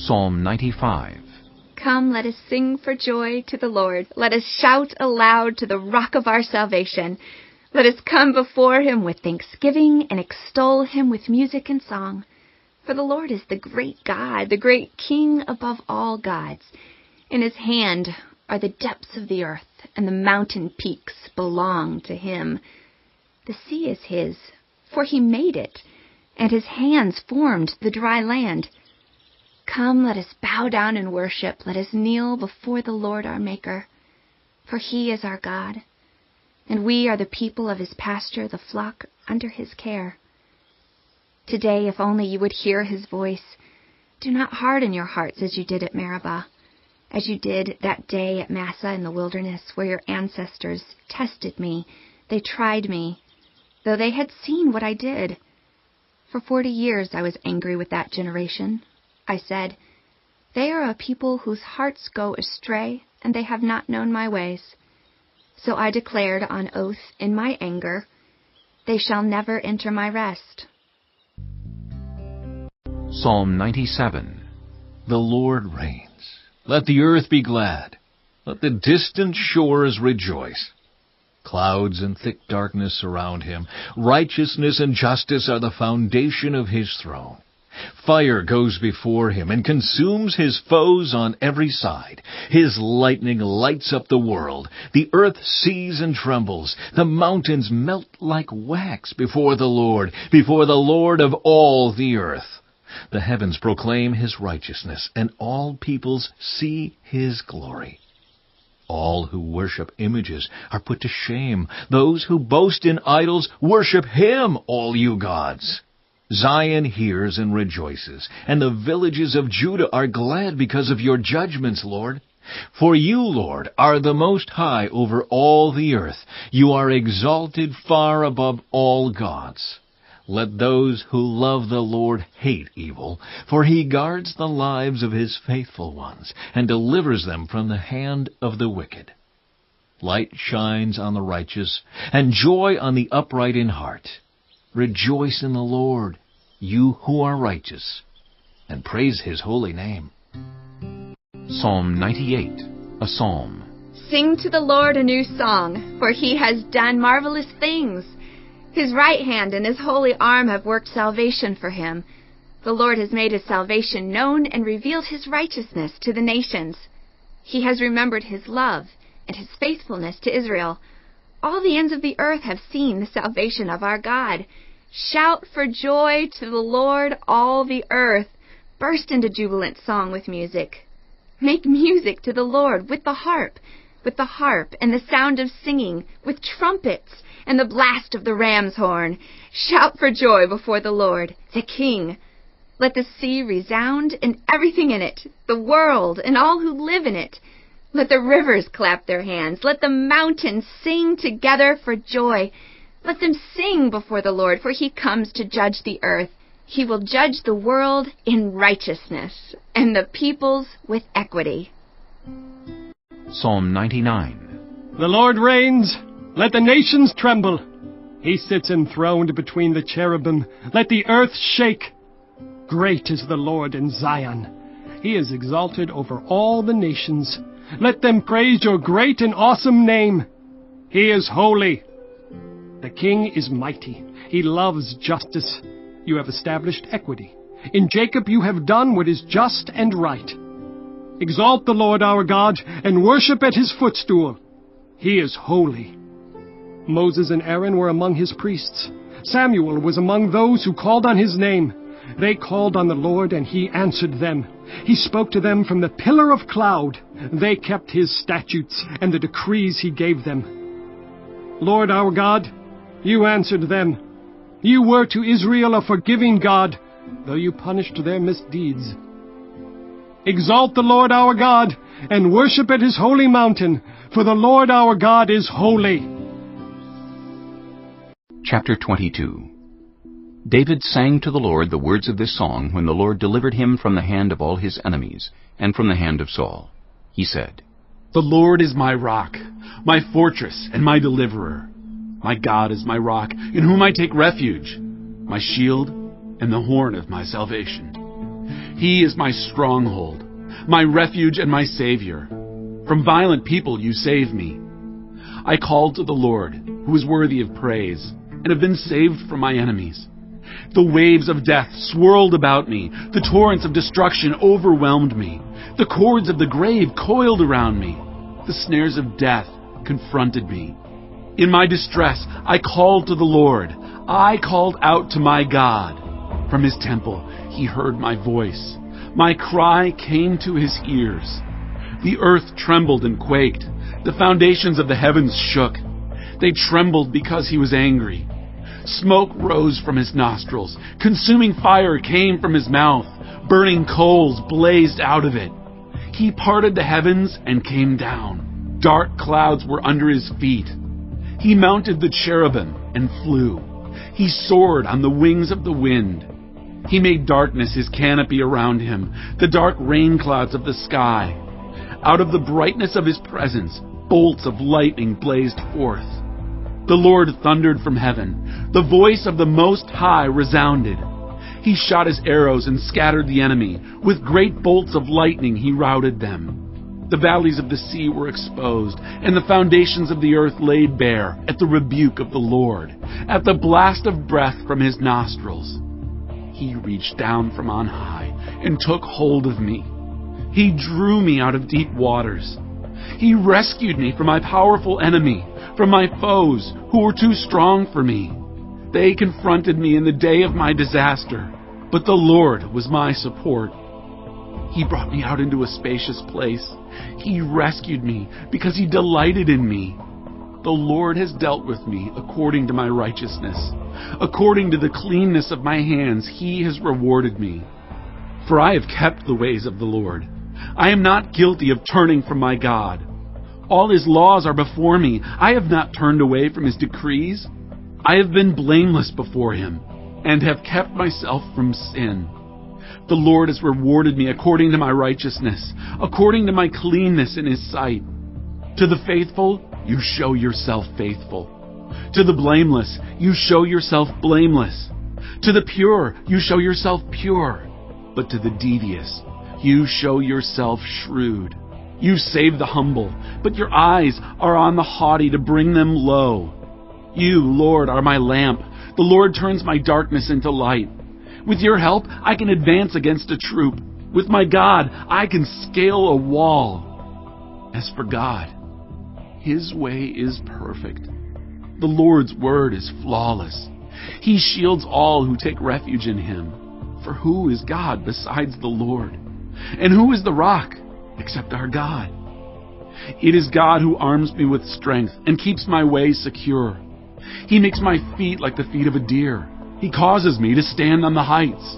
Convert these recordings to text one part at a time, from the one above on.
Psalm 95. Come, let us sing for joy to the Lord. Let us shout aloud to the rock of our salvation. Let us come before him with thanksgiving and extol him with music and song. For the Lord is the great God, the great King above all gods. In his hand are the depths of the earth, and the mountain peaks belong to him. The sea is his, for he made it, and his hands formed the dry land. Come, let us bow down and worship. Let us kneel before the Lord our Maker. For he is our God, and we are the people of his pasture, the flock under his care. Today, if only you would hear his voice, do not harden your hearts as you did at Meribah, as you did that day at Massah in the wilderness, where your ancestors tested me. They tried me, though they had seen what I did. For 40 years I was angry with that generation. I said, they are a people whose hearts go astray, and they have not known my ways. So I declared on oath in my anger, they shall never enter my rest. Psalm 97. The Lord reigns. Let the earth be glad. Let the distant shores rejoice. Clouds and thick darkness surround him. Righteousness and justice are the foundation of his throne. Fire goes before him and consumes his foes on every side. His lightning lights up the world. The earth sees and trembles. The mountains melt like wax before the Lord of all the earth. The heavens proclaim his righteousness, and all peoples see his glory. All who worship images are put to shame. Those who boast in idols worship him, all you gods. Zion hears and rejoices, and the villages of Judah are glad because of your judgments, Lord. For you, Lord, are the most high over all the earth. You are exalted far above all gods. Let those who love the Lord hate evil, for he guards the lives of his faithful ones and delivers them from the hand of the wicked. Light shines on the righteous, and joy on the upright in heart. Rejoice in the Lord, you who are righteous, and praise his holy name. Psalm 98. A psalm. Sing to the Lord a new song, for he has done marvelous things. His right hand and his holy arm have worked salvation for him. The Lord has made his salvation known and revealed his righteousness to the nations. He has remembered his love and his faithfulness to Israel. All the ends of the earth have seen the salvation of our God. Shout for joy to the Lord, all the earth. Burst into jubilant song with music. Make music to the Lord with the harp and the sound of singing, with trumpets and the blast of the ram's horn. Shout for joy before the Lord, the King. Let the sea resound and everything in it, the world and all who live in it. Let the rivers clap their hands. Let the mountains sing together for joy. Let them sing before the Lord, for he comes to judge the earth. He will judge the world in righteousness and the peoples with equity. Psalm 99. The Lord reigns. Let the nations tremble. He sits enthroned between the cherubim. Let the earth shake. Great is the Lord in Zion. He is exalted over all the nations. Let them praise your great and awesome name. He is holy. The King is mighty. He loves justice. You have established equity. In Jacob you have done what is just and right. Exalt the Lord our God and worship at his footstool. He is holy. Moses and Aaron were among his priests. Samuel was among those who called on his name. They called on the Lord, and he answered them. He spoke to them from the pillar of cloud. They kept his statutes and the decrees he gave them. Lord our God, you answered them. You were to Israel a forgiving God, though you punished their misdeeds. Exalt the Lord our God, and worship at his holy mountain, for the Lord our God is holy. Chapter 22. David sang to the Lord the words of this song when the Lord delivered him from the hand of all his enemies, and from the hand of Saul. He said, The Lord is my rock, my fortress, and my deliverer. My God is my rock, in whom I take refuge, my shield and the horn of my salvation. He is my stronghold, my refuge and my Savior. From violent people you save me. I called to the Lord, who is worthy of praise, and have been saved from my enemies. The waves of death swirled about me. The torrents of destruction overwhelmed me. The cords of the grave coiled around me. The snares of death confronted me. In my distress, I called to the Lord. I called out to my God. From his temple, he heard my voice. My cry came to his ears. The earth trembled and quaked. The foundations of the heavens shook. They trembled because he was angry. Smoke rose from his nostrils. Consuming fire came from his mouth. Burning coals blazed out of it. He parted the heavens and came down. Dark clouds were under his feet. He mounted the cherubim and flew. He soared on the wings of the wind. He made darkness his canopy around him, the dark rain clouds of the sky. Out of the brightness of his presence, bolts of lightning blazed forth. The Lord thundered from heaven. The voice of the Most High resounded. He shot his arrows and scattered the enemy. With great bolts of lightning he routed them. The valleys of the sea were exposed, and the foundations of the earth laid bare at the rebuke of the Lord, at the blast of breath from his nostrils. He reached down from on high and took hold of me. He drew me out of deep waters. He rescued me from my powerful enemy, from my foes who were too strong for me. They confronted me in the day of my disaster, but the Lord was my support. He brought me out into a spacious place. He rescued me because he delighted in me. The Lord has dealt with me according to my righteousness. According to the cleanness of my hands, he has rewarded me. For I have kept the ways of the Lord. I am not guilty of turning from my God. All his laws are before me. I have not turned away from his decrees. I have been blameless before him and have kept myself from sin. The Lord has rewarded me according to my righteousness, according to my cleanness in his sight. To the faithful, you show yourself faithful. To the blameless, you show yourself blameless. To the pure, you show yourself pure. But to the devious, you show yourself shrewd. You save the humble, but your eyes are on the haughty to bring them low. You, Lord, are my lamp. The Lord turns my darkness into light. With your help, I can advance against a troop. With my God, I can scale a wall. As for God, his way is perfect. The Lord's word is flawless. He shields all who take refuge in him. For who is God besides the Lord? And who is the rock except our God? It is God who arms me with strength and keeps my way secure. He makes my feet like the feet of a deer. He causes me to stand on the heights.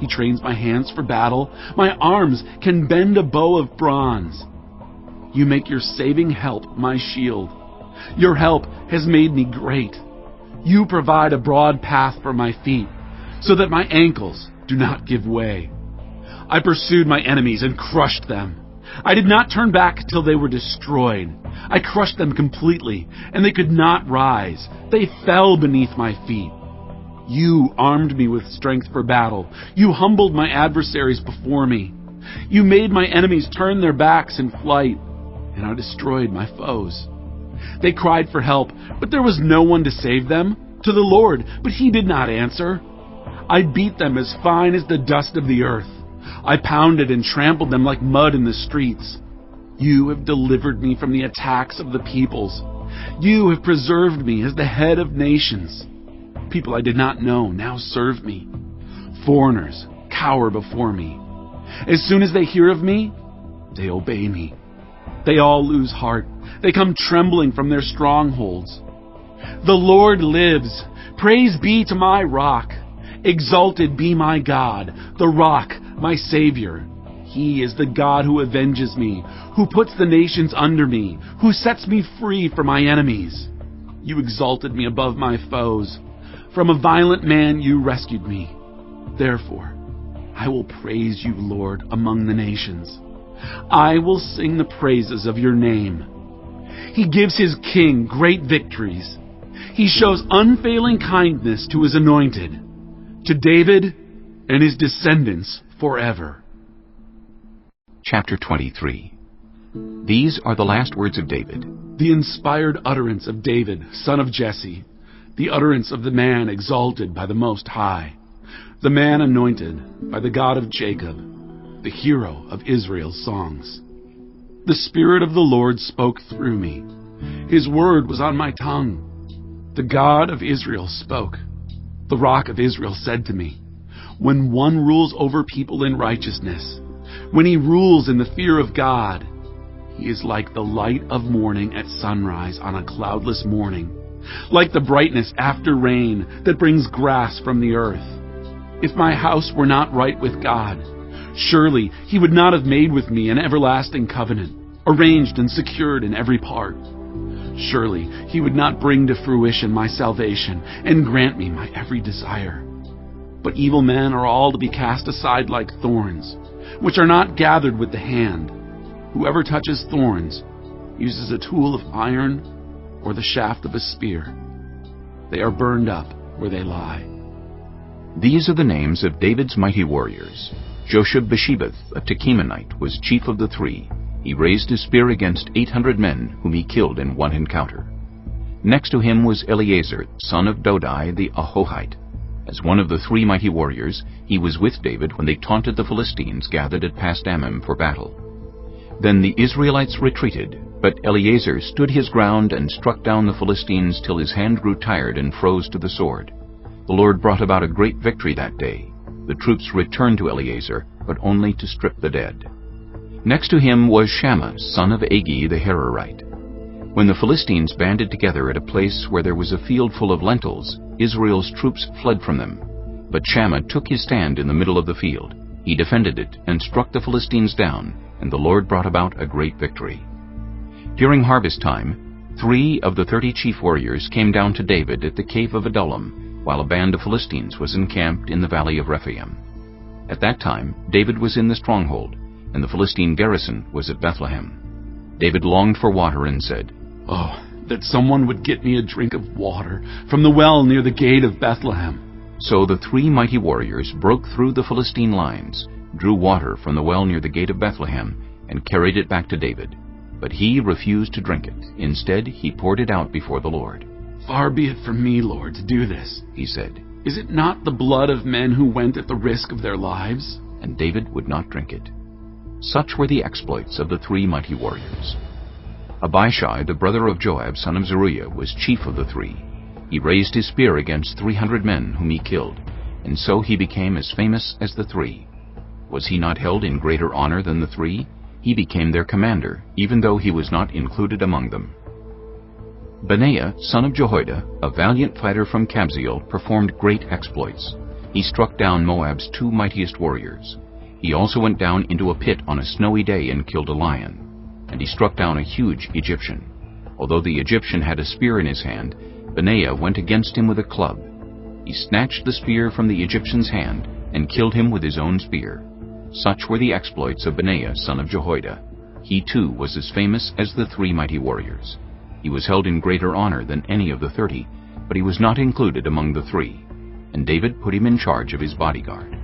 He trains my hands for battle. My arms can bend a bow of bronze. You make your saving help my shield. Your help has made me great. You provide a broad path for my feet, so that my ankles do not give way. I pursued my enemies and crushed them. I did not turn back till they were destroyed. I crushed them completely, and they could not rise. They fell beneath my feet. You armed me with strength for battle. You humbled my adversaries before me. You made my enemies turn their backs in flight, and I destroyed my foes. They cried for help, but there was no one to save them. To the Lord, but he did not answer. I beat them as fine as the dust of the earth. I pounded and trampled them like mud in the streets. You have delivered me from the attacks of the peoples. You have preserved me as the head of nations. People I did not know now serve me. Foreigners cower before me. As soon as they hear of me, they obey me. They all lose heart. They come trembling from their strongholds. The Lord lives. Praise be to my rock. Exalted be my God, the rock, my Savior. He is the God who avenges me, who puts the nations under me, who sets me free from my enemies. You exalted me above my foes. From a violent man you rescued me. Therefore, I will praise you, Lord, among the nations. I will sing the praises of your name. He gives his king great victories. He shows unfailing kindness to his anointed, to David and his descendants forever. Chapter 23. These are the last words of David. The inspired utterance of David, son of Jesse, the utterance of the man exalted by the Most High, the man anointed by the God of Jacob, the hero of Israel's songs. The Spirit of the Lord spoke through me. His word was on my tongue. The God of Israel spoke. The Rock of Israel said to me, when one rules over people in righteousness, when he rules in the fear of God, he is like the light of morning at sunrise on a cloudless morning, like the brightness after rain that brings grass from the earth. If my house were not right with God, surely he would not have made with me an everlasting covenant, arranged and secured in every part. Surely he would not bring to fruition my salvation and grant me my every desire. But evil men are all to be cast aside like thorns, which are not gathered with the hand. Whoever touches thorns uses a tool of iron or the shaft of a spear. They are burned up where they lie. These are the names of David's mighty warriors. Josheb-Basshebeth, a Tekemonite, was chief of the three. He raised his spear against 800 men, whom he killed in one encounter. Next to him was Eleazar, son of Dodai the Ahohite. As one of the three mighty warriors, he was with David when they taunted the Philistines gathered at Pas-dammim for battle. Then the Israelites retreated, but Eleazar stood his ground and struck down the Philistines till his hand grew tired and froze to the sword. The Lord brought about a great victory that day. The troops returned to Eleazar, but only to strip the dead. Next to him was Shammah, son of Agi the Hararite. When the Philistines banded together at a place where there was a field full of lentils, Israel's troops fled from them. But Shammah took his stand in the middle of the field. He defended it and struck the Philistines down, and the Lord brought about a great victory. During harvest time, 3 of the 30 chief warriors came down to David at the cave of Adullam, while a band of Philistines was encamped in the valley of Rephaim. At that time, David was in the stronghold, and the Philistine garrison was at Bethlehem. David longed for water and said, "Oh, that someone would get me a drink of water from the well near the gate of Bethlehem." So the 3 mighty warriors broke through the Philistine lines, drew water from the well near the gate of Bethlehem, and carried it back to David. But he refused to drink it. Instead, he poured it out before the Lord. "Far be it from me, Lord, to do this," he said. "Is it not the blood of men who went at the risk of their lives?" And David would not drink it. Such were the exploits of the 3 mighty warriors. Abishai, the brother of Joab, son of Zeruiah, was chief of the 3. He raised his spear against 300 men whom he killed, and so he became as famous as the 3. Was he not held in greater honor than the 3? He became their commander, even though he was not included among them. Benaiah, son of Jehoiada, a valiant fighter from Kabzeel, performed great exploits. He struck down Moab's 2 mightiest warriors. He also went down into a pit on a snowy day and killed a lion. And he struck down a huge Egyptian. Although the Egyptian had a spear in his hand, Benaiah went against him with a club. He snatched the spear from the Egyptian's hand and killed him with his own spear. Such were the exploits of Benaiah, son of Jehoiada. He too was as famous as the 3 mighty warriors. He was held in greater honor than any of the 30, but he was not included among the 3. And David put him in charge of his bodyguard.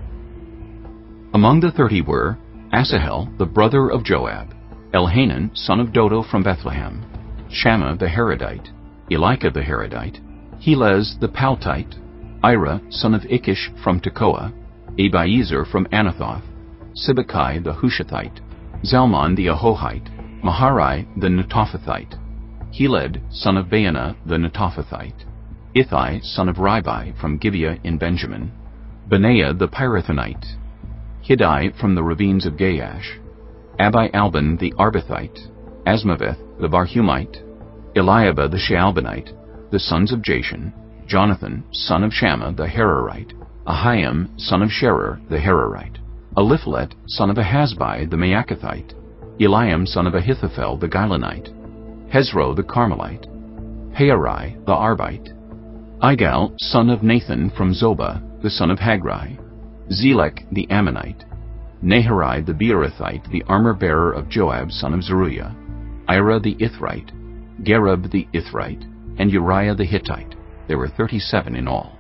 Among the 30 were Asahel, the brother of Joab, Elhanan, son of Dodo from Bethlehem, Shammah the Haradite, Elika the Haradite, Helez the Paltite, Ira, son of Ikish from Tekoa, Abiezer from Anathoth, Sibbecai the Hushathite, Zalmon the Ahohite, Maharai the Netophathite, Heled, son of Baanah the Netophathite, Ithai, son of Ribai from Gibeah in Benjamin, Benaiah the Pirathonite, Hiddai from the ravines of Gaash, Abi-Albon the Arbathite, Asmaveth the Barhumite, Eliabah the Shaalbonite, the sons of Jashan, Jonathan, son of Shammah the Hararite, Ahiam, son of Sherer the Hararite, Eliphelet, son of Ahasbai the Maacathite, Eliam, son of Ahithophel the Gilonite, Hezro the Carmelite, Haarai the Arbite, Igal, son of Nathan from Zobah, the son of Hagri, Zelek the Ammonite, Naharai the Beerothite, the armor-bearer of Joab, son of Zeruiah, Ira the Ithrite, Gareb the Ithrite, and Uriah the Hittite. There were 37 in all.